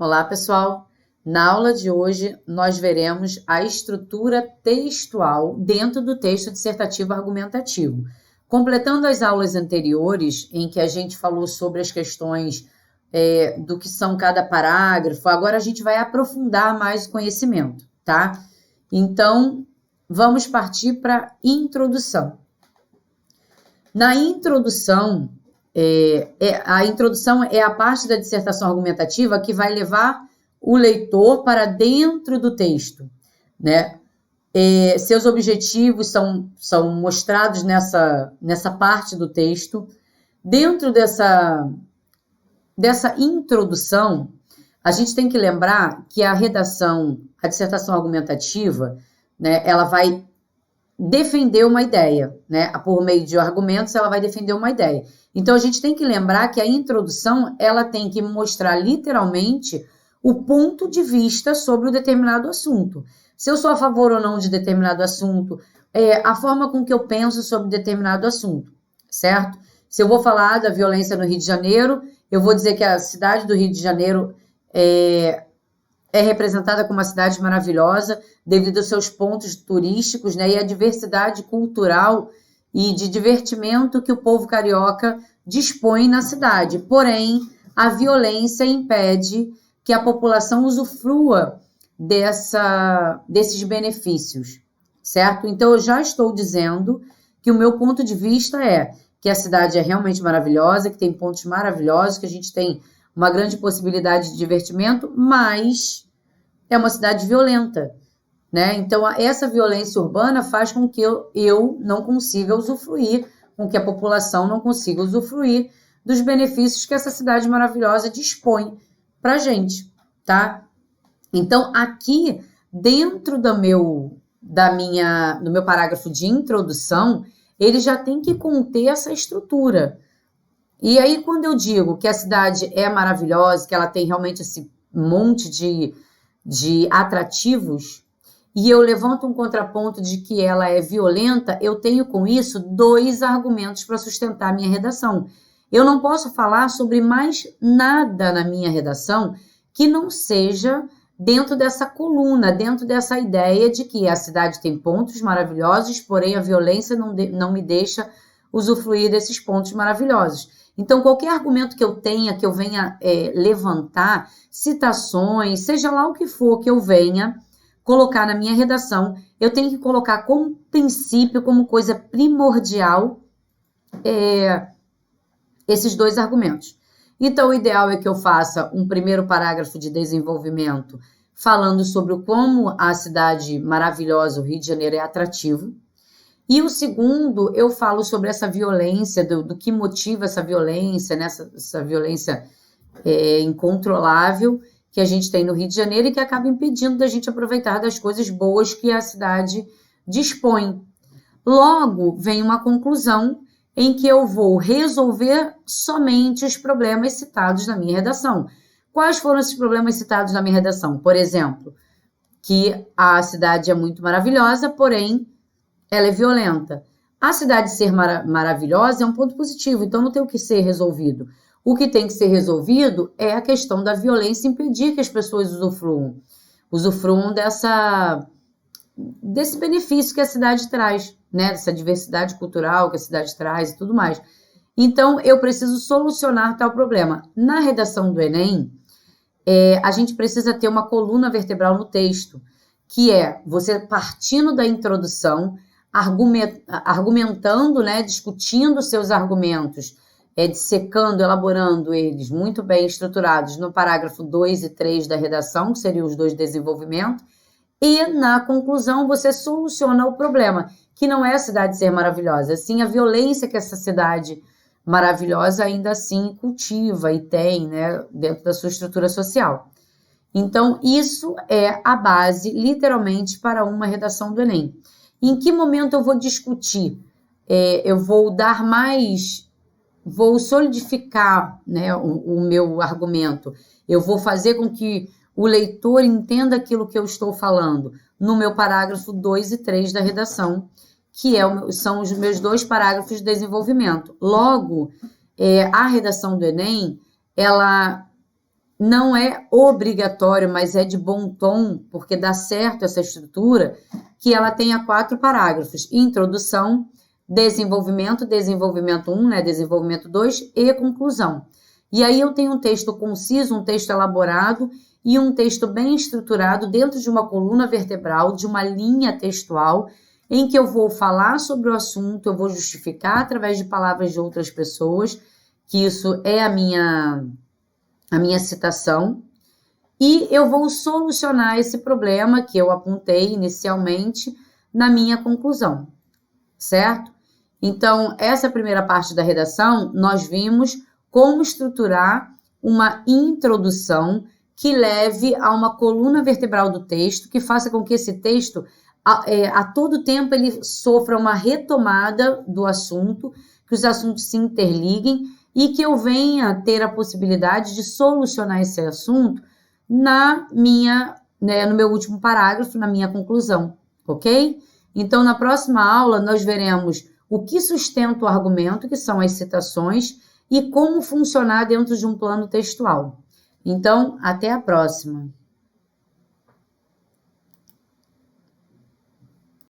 Olá, pessoal! Na aula de hoje, nós veremos a estrutura textual dentro do texto dissertativo argumentativo. Completando as aulas anteriores, em que a gente falou sobre as questões do que são cada parágrafo, agora a gente vai aprofundar mais o conhecimento, tá? Então, vamos partir para a introdução. Na introdução, a introdução é a parte da dissertação argumentativa que vai levar o leitor para dentro do texto, né? Seus objetivos são mostrados nessa parte do texto. Dentro dessa introdução, a gente tem que lembrar que a dissertação argumentativa, né, ela vai defender uma ideia, né? Por meio de argumentos, ela vai defender uma ideia. Então, a gente tem que lembrar que a introdução, ela tem que mostrar literalmente o ponto de vista sobre o determinado assunto. Se eu sou a favor ou não de determinado assunto, a forma com que eu penso sobre determinado assunto, certo? Se eu vou falar da violência no Rio de Janeiro, eu vou dizer que a cidade do Rio de Janeiro é representada como uma cidade maravilhosa devido aos seus pontos turísticos, né, e a diversidade cultural e de divertimento que o povo carioca dispõe na cidade. Porém, a violência impede que a população usufrua desses benefícios, certo? Então, eu já estou dizendo que o meu ponto de vista é que a cidade é realmente maravilhosa, que tem pontos maravilhosos, que a gente tem uma grande possibilidade de divertimento, mas é uma cidade violenta, né? Então, essa violência urbana faz com que eu não consiga usufruir, com que a população não consiga usufruir dos benefícios que essa cidade maravilhosa dispõe para a gente, tá? Então, aqui, dentro do meu parágrafo de introdução, ele já tem que conter essa estrutura. E aí, quando eu digo que a cidade é maravilhosa, que ela tem realmente esse monte de atrativos, e eu levanto um contraponto de que ela é violenta, eu tenho com isso 2 argumentos para sustentar a minha redação. Eu não posso falar sobre mais nada na minha redação que não seja dentro dessa coluna, dentro dessa ideia de que a cidade tem pontos maravilhosos, porém a violência não me deixa usufruir desses pontos maravilhosos. Então, qualquer argumento que eu tenha, que eu venha levantar, citações, seja lá o que for que eu venha colocar na minha redação, eu tenho que colocar como princípio, como coisa primordial, esses 2 argumentos. Então, o ideal é que eu faça um primeiro parágrafo de desenvolvimento falando sobre como a cidade maravilhosa, o Rio de Janeiro, é atrativo. E o segundo, eu falo sobre essa violência, do que motiva essa violência, né? Essa violência incontrolável que a gente tem no Rio de Janeiro e que acaba impedindo da gente aproveitar das coisas boas que a cidade dispõe. Logo, vem uma conclusão em que eu vou resolver somente os problemas citados na minha redação. Quais foram esses problemas citados na minha redação? Por exemplo, que a cidade é muito maravilhosa, porém ela é violenta. A cidade ser maravilhosa é um ponto positivo, então não tem o que ser resolvido. O que tem que ser resolvido é a questão da violência impedir que as pessoas usufruam desse benefício que a cidade traz, né? Dessa diversidade cultural que a cidade traz e tudo mais. Então, eu preciso solucionar tal problema. Na redação do Enem, a gente precisa ter uma coluna vertebral no texto, que é você partindo da introdução, argumentando, né, discutindo seus argumentos, dissecando, elaborando eles muito bem estruturados no parágrafo 2 e 3 da redação, que seriam os 2 de desenvolvimento, e na conclusão você soluciona o problema, que não é a cidade ser maravilhosa, sim a violência que essa cidade maravilhosa ainda assim cultiva e tem, né, dentro da sua estrutura social. Então, isso é a base, literalmente, para uma redação do Enem. Em que momento eu vou discutir? Eu vou vou solidificar, né, o meu argumento. Eu vou fazer com que o leitor entenda aquilo que eu estou falando no meu parágrafo 2 e 3 da redação, que são os meus 2 parágrafos de desenvolvimento. Logo, a redação do Enem, ela não é obrigatório, mas é de bom tom, porque dá certo essa estrutura, que ela tenha 4 parágrafos: introdução, desenvolvimento, desenvolvimento 1, né, desenvolvimento 2 e conclusão. E aí eu tenho um texto conciso, um texto elaborado e um texto bem estruturado dentro de uma coluna vertebral, de uma linha textual, em que eu vou falar sobre o assunto, eu vou justificar através de palavras de outras pessoas, que isso é a minha citação, e eu vou solucionar esse problema que eu apontei inicialmente na minha conclusão, certo? Então, essa primeira parte da redação, nós vimos como estruturar uma introdução que leve a uma coluna vertebral do texto, que faça com que esse texto, a todo tempo, ele sofra uma retomada do assunto, que os assuntos se interliguem e que eu venha ter a possibilidade de solucionar esse assunto no meu último parágrafo, na minha conclusão, ok? Então, na próxima aula, nós veremos o que sustenta o argumento, que são as citações, e como funcionar dentro de um plano textual. Então, até a próxima.